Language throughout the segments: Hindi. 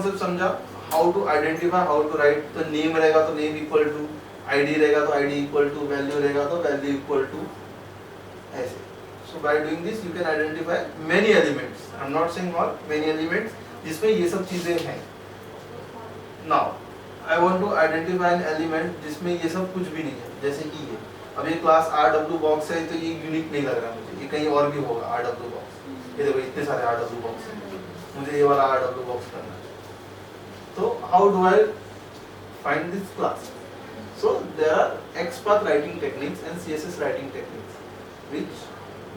कॉन्सेप्ट समझा, how to identify, how to write. तो नेम रहेगा तो नेम इक्वल टू, आईडी रहेगा तो आईडी इक्वल टू, वैल्यू रहेगा तो वैल्यू इक्वल टू, ऐसे। So by doing this you can identify many elements, I am not saying all, many elements जिसमें ये सब चीजें हैं। Now I want to identify an element जिसमें ये सब कुछ भी नहीं है, जैसे कि ये अब ये क्लास RW बॉक्स है तो ये यूनिक नहीं लग रहा मुझे, ये कहीं और भी होगा RW बॉक्स। ये देखो इतने सारे RW बॉक्स हैं, मुझे ये वाला RW बॉक्स करना है। तो how do I find this class? So there are XPath writing techniques and CSS writing techniques, which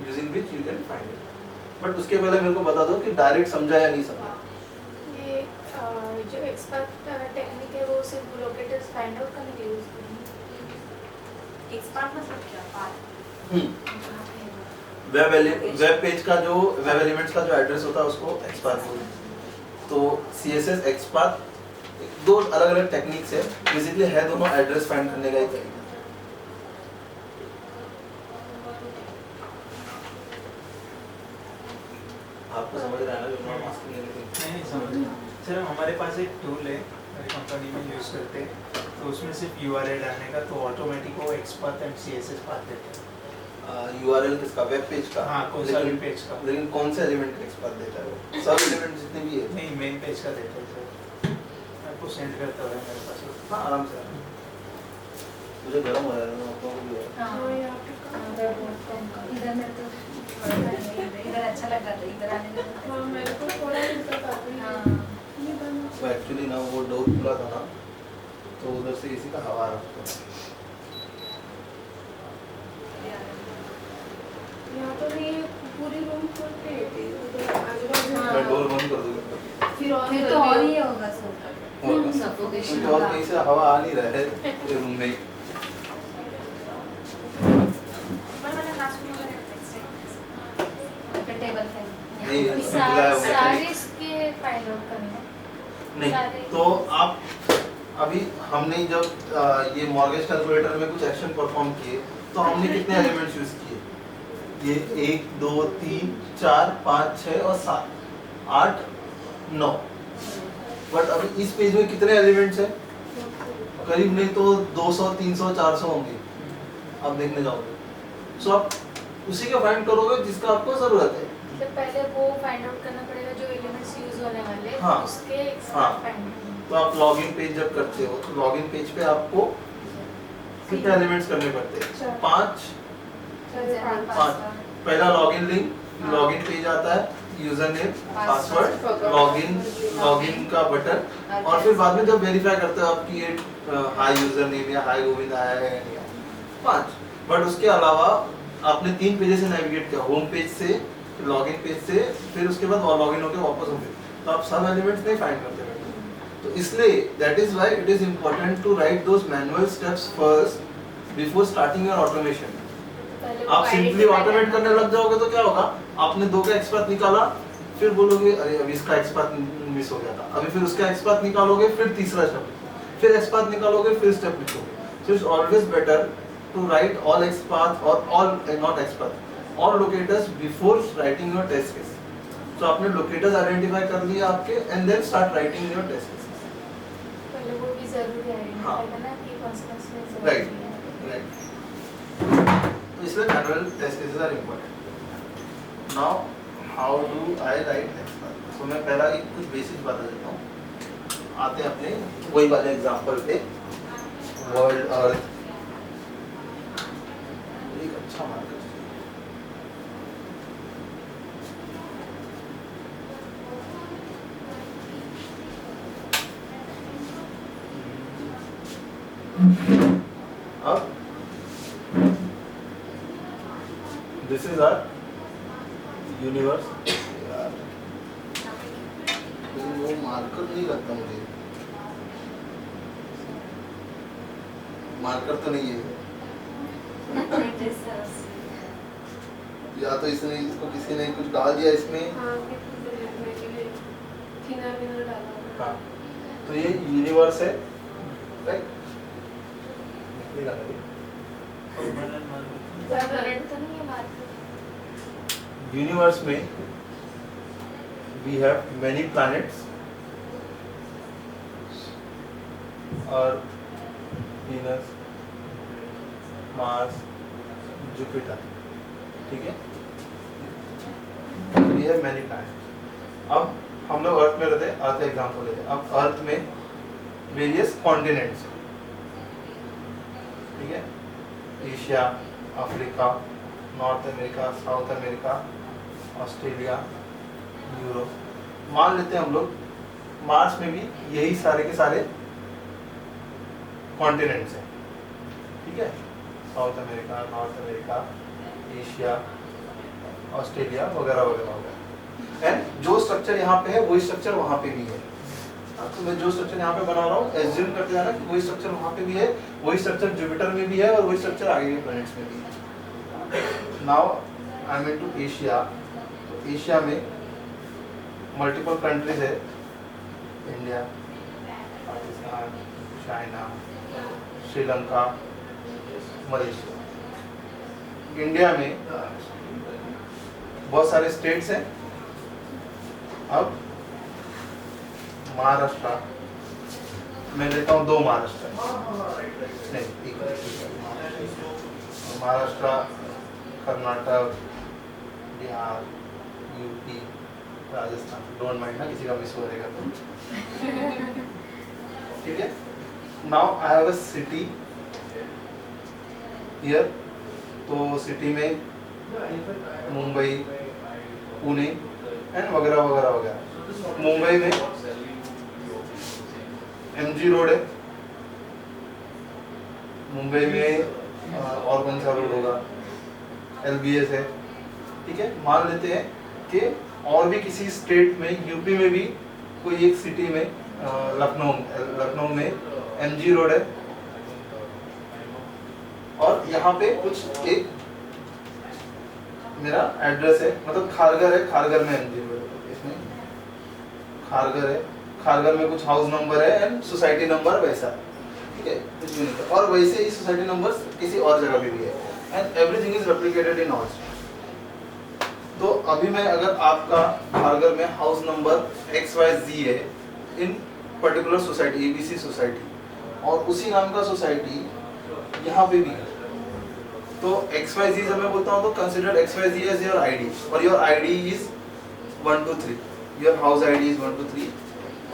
using which you can find it. But उसके पहले मेरे को बता दो कि डायरेक्ट समझा या नहीं समझा। ये जो XPath टेक्निक है वो सिर्फ लोकेटर्स फाइंड आउट करने के लिए यूज करेंगे। XPath मतलब क्या? पाथ वेब पेज का जो वेब एलिमेंट्स का जो एड्रेस होता है उसको XPath बोलते हैं। तो CSS XPath दो अलग अलग टेक्निक्स है, बेसिकली है दोनों एड्रेस फाइंड करने का ही तरीका। आपको समझ रहा है ना जो मैं मास्क नहीं समझ। सर हमारे पास एक टूल है हमारी कंपनी में यूज़ करते हैं, तो उसमें सिर्फ URL डालने का तो ऑटोमेटिक वो XPath एंड CSS पाथ देते हैं। URL किसका? वेब पेज का? हाँ, कौन सा वेब पेज का? लेकिन कौन से एलिमेंट का XPath देता है वो? सब एलिमेंट जितने भी है? नहीं, मेन पेज का देता है सर। आपको सेंड करता है मेरे पास। हाँ आराम से। मुझे गर्म हो रहा है, आपको भी है। हाँ यहाँ पे इधर में तो इधर अच्छा लग रहा था, इधर आने में हाँ मेरे को थोड़ा दिक्कत आ रही है। हाँ ये बंद वो एक्चुअली ना वो डोर खुला था ना, तो उधर से इसी का हवा आ रहा था। यहाँ पर भी पूरी रूम खोल के उधर आजू-बाजू मैं डोर बंद कर दूंगा। फिर तो और ही होगा सर, सफोकेशन और कहीं से हवा आ नहीं रहा है रूम में। टेबल फैन नहीं सारे इसके फाइंड आउट करने नहीं, तो आप अभी हमने जब ये मॉर्गेज कैलकुलेटर में कुछ एक्शन परफॉर्म किए तो हमने कितने एलिमेंट्स यूज किए? ये 1 2 3 4 5 6 और 7 8 9। बट अभी इस पेज में कितने एलिमेंट्स हैं? करीब नहीं तो 200 300 400 होंगे आप देखने जाओगे। सो आप उसी का फाइंड करोगे जिसका आपको जरूरत है। तो पहले वो फाइंड आउट करना पड़ेगा जो एलिमेंट्स यूज होने वाले हैं, हाँ। उसके हाँ। फाइंड तो आप लॉगिन पेज जब करते हो तो लॉगिन पेज पे आपको कितने एलिमेंट्स करने पड़ते हैं? 5। पहला लॉगिन लिंक, लॉगिन पेज आता है, यूजर नेम, पासवर्ड, लॉगिन का बटन, और फिर बाद में जब वेरीफाई करते हो आपकी ये हाई यूजर नेम या हाई गोविंद आया है या नहीं आया। 5। बट उसके अलावा आपने 3 पेजेस से नेविगेट किया, होम पेज से, लॉगिन पेज से, फिर उसके बाद लॉगिन होकर वापस होंगे, तो आप सब एलिमेंट्स नहीं फाइंड करते बैठे। तो इसलिए that is why it is important to write those manual steps first before starting your automation. आप सिंपली ऑटोमेट करने लग जाओगे तो क्या होगा? आपने 2 का XPath निकाला, फिर बोलोगे अरे अभी इसका XPath मिस हो गया था, अभी फिर उसका XPath निकालोगे, फिर तीसरा स्टेप, फिर XPath निकालोगे, फिर स्टेप लिखोगे। So it's always better to write all XPath और all not XPath, all locators before writing your test case. तो आपने लोकेटर्स आइडेंटिफाई कर लिए आपके, and then start writing your test case. पहले वो भी जरूरी है हाँ। ना कि कॉन्सिक्वेंस में राइट राइट। तो इसलिए manual test cases are important. Now how do I write XPath? So मैं पहला एक कुछ बेसिक बता देता हूँ। आते हैं अपने वही वाले एग्जांपल पे, वर्ल्ड अर्थ। एक अच्छा मार्कर अब दिस इज आवर यूनिवर्स। वो मार्कर नहीं लगता मुझे, मार्कर तो नहीं है, या तो इसने इसको किसी ने कुछ डाल दिया इसमें। हाँ, तो ये यूनिवर्स है, राइट? यूनिवर्स में we have many planets earth, Venus, Mars, Jupiter, ठीक है, ये है मैनी प्लैनेट। अब हम लोग अर्थ में रहते हैं, अर्थ एग्जाम्पल लेते हैं। अब अर्थ में वेरियस कॉन्टिनेंट्स, ठीक है, Asia, Africa, north America, south America, Australia, Europe. मान लेते हैं हम लोग मार्स में भी यही सारे के सारे कॉन्टिनेंट्स हैं, ठीक है, south America, north America, Asia, Australia वगैरह वगैरह वगैरह। एंड जो स्ट्रक्चर यहाँ पे है वही स्ट्रक्चर वहाँ पे भी है। तो मैं जो स्ट्रक्चर यहाँ पे बना रहा हूँ एज्यूम करते जाना कि वही स्ट्रक्चर वहाँ पे भी है, वही स्ट्रक्चर जुपिटर में भी है और वही स्ट्रक्चर आगे के प्लैनेट्स में भी है। Now I am into Asia. तो एशिया में मल्टीपल कंट्रीज है, India, Pakistan, China, Sri Lanka, Malaysia. India में बहुत सारे स्टेट्स हैं। अब महाराष्ट्र, मैं लेता हूँ 2 महाराष्ट्र, नहीं ठीक है, Maharashtra, Karnataka, Bihar, UP, Rajasthan. Don't mind ना, किसी का मिस हो रहेगा तो, ठीक है। Now I have a city here. तो सिटी में मुंबई, पुणे एंड वगैरह वगैरह वगैरह। मुंबई में MG रोड है, मुंबई में और कौन सा रोड होगा, LBS है, ठीक है। मान लेते हैं कि और भी किसी स्टेट में, यूपी में भी कोई एक सिटी में, लखनऊ में MG रोड है और यहाँ पे कुछ एक मेरा एड्रेस है, मतलब खारगर है, खारगर में MG रोड है, इसमें खारगर है, खारगर में कुछ हाउस नंबर है एंड सोसाइटी नंबर वैसा, ठीक है। और वैसे ही सोसाइटी नंबर किसी और जगह पे भी है and everything is replicated in all. तो अभी मैं अगर आपका खारगर में हाउस नंबर XYZ है इन पर्टिकुलर सोसाइटी, ABC सोसाइटी, और उसी नाम का सोसाइटी यहाँ पे भी है, तो XYZ जब मैं बोलता हूँ तो consider XYZ as your ID और your ID is 1 2 3, your house ID is 1 2 3।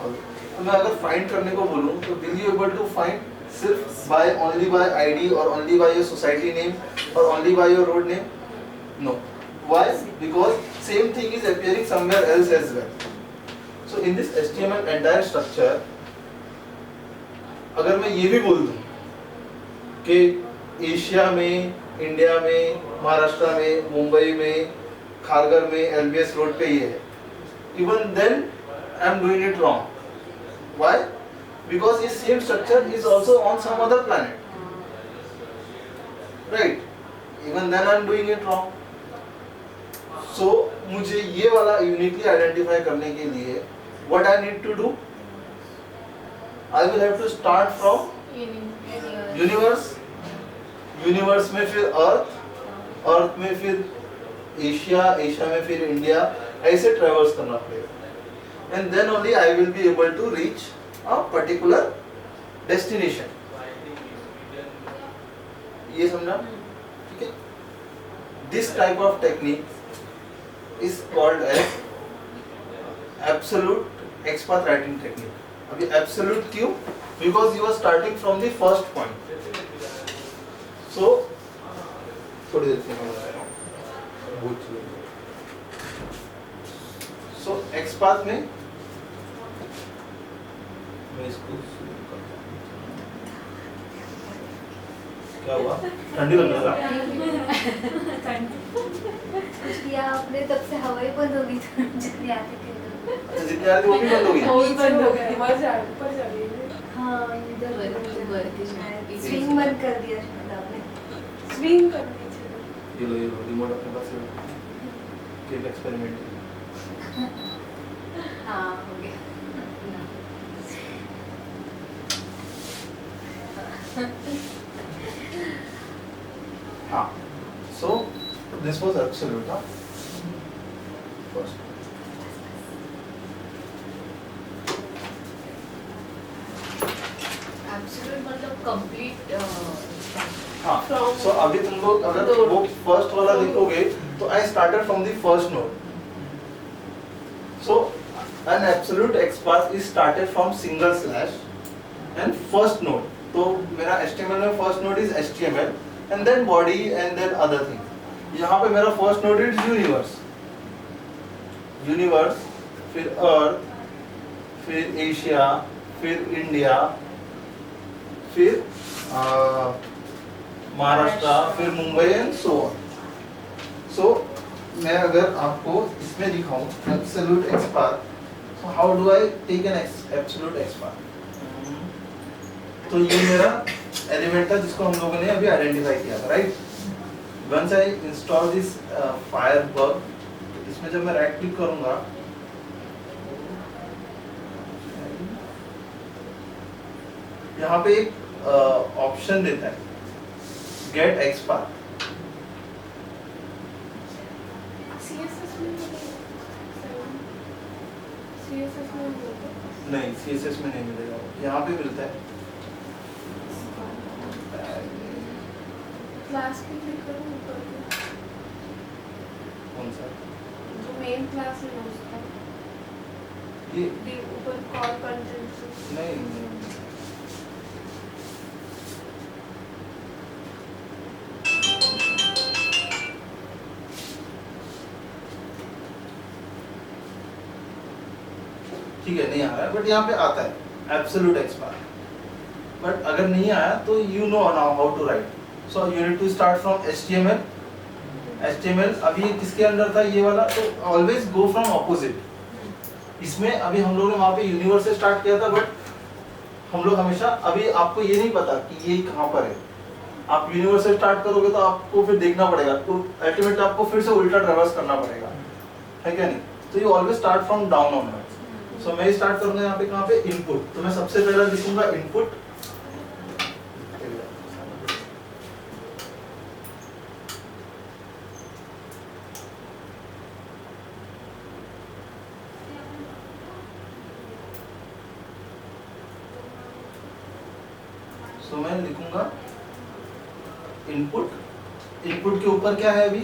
तो मैं अगर फाइंड करने को बोलूँ तो will you able to find सिर्फ बाय ओनली बाय ID और only by your society name और only by your road name? No. Why? Because same thing is appearing somewhere else as well. So in this HTML entire structure, अगर मैं ये भी बोल दूं कि एशिया में, इंडिया में, महाराष्ट्र में, मुंबई में, खारगर में, LBS रोड पे ये है, even then I am doing it wrong. Why? Because this same structure is also on some other planet, right? Even then I am doing it wrong. So मुझे ये वाला यूनिकली आइडेंटिफाई करने के लिए what I need to do? I will have to start from universe, universe में फिर अर्थ, अर्थ में फिर एशिया, एशिया में फिर इंडिया, ऐसे ट्रेवर्स करना पड़ेगा and then only I will be able to reach a particular destination. ये समझा? ठीक है। This type of technique is called as absolute XPath writing technique. अभी एब्सोल्यूट क्यों? Because you are starting from the first point. So थोड़ी देर से मैं बता रहा हूँ। सो एक्सपाथ में मैं इसको क्या हुआ? ठंडी लग रहा है। किया आपने तब से हवा ही बंद हो गई तो जितनी आती थी अच्छा जितनी आ रही थी वो भी बंद हो गई। वो भी बंद हो गई। ऊपर जा रही है। हाँ इधर स्विंग बंद कर दिया शायद आपने। स्विंग कर दी। ये लो रिमोट अपने पास है। Cake experiment. हाँ हो गया। हाँ, so this was absolute, huh? First. Complete हाँ From सो अभी तुम लोग अगर node. वो फर्स्ट वाला From- देखोगे तो I started from the first node so an absolute XPath is started from single slash and first node तो मेरा HTML में first node is HTML and then body and then other things यहाँ पे मेरा first node is universe फिर earth फिर एशिया फिर इंडिया फिर महाराष्ट्र फिर Mumbai and so on so मैं अगर आपको इसमें दिखाऊं absolute XPath so how do I take an absolute XPath तो ये मेरा एलिमेंट था जिसको हम लोगों ने अभी आइडेंटिफाई किया था right once I install this Firebug इसमें जब मैं राइट क्लिक करूंगा यहाँ पे एक ऑप्शन देता है गेट एक्सपाथ CSS में CSS में होगा नहीं CSS में नहीं मिलेगा यहाँ पे मिलता है क्लास पे क्लिक करो ऊपर पे कौन सा जो मेन क्लास है उसका ये the ऊपर कॉल कंटेंट नहीं ठीक है नहीं आ रहा है बट यहाँ पे आता है एब्सोल्यूट एक्सपाथ बट अगर नहीं आया तो you know now how to write so you need to start from HTML अभी किसके अंदर था ये वाला तो ऑलवेज गो फ्रॉम ऑपोजिट इसमें अभी हम लोग ने वहाँ पे यूनिवर्स से स्टार्ट किया था बट हम लोग हमेशा अभी आपको ये नहीं पता कि ये कहाँ पर है आप यूनिवर्स से स्टार्ट करोगे तो आपको फिर देखना पड़ेगा तो अल्टीमेट आपको फिर से उल्टा ट्रैवर्स करना पड़ेगा है क्या नहीं तो you always start from down onwards so मैं स्टार्ट करूंगा यहाँ पे कहाँ पे इनपुट तो मैं सबसे पहला लिखूंगा इनपुट सो मैं लिखूंगा इनपुट इनपुट के ऊपर क्या है अभी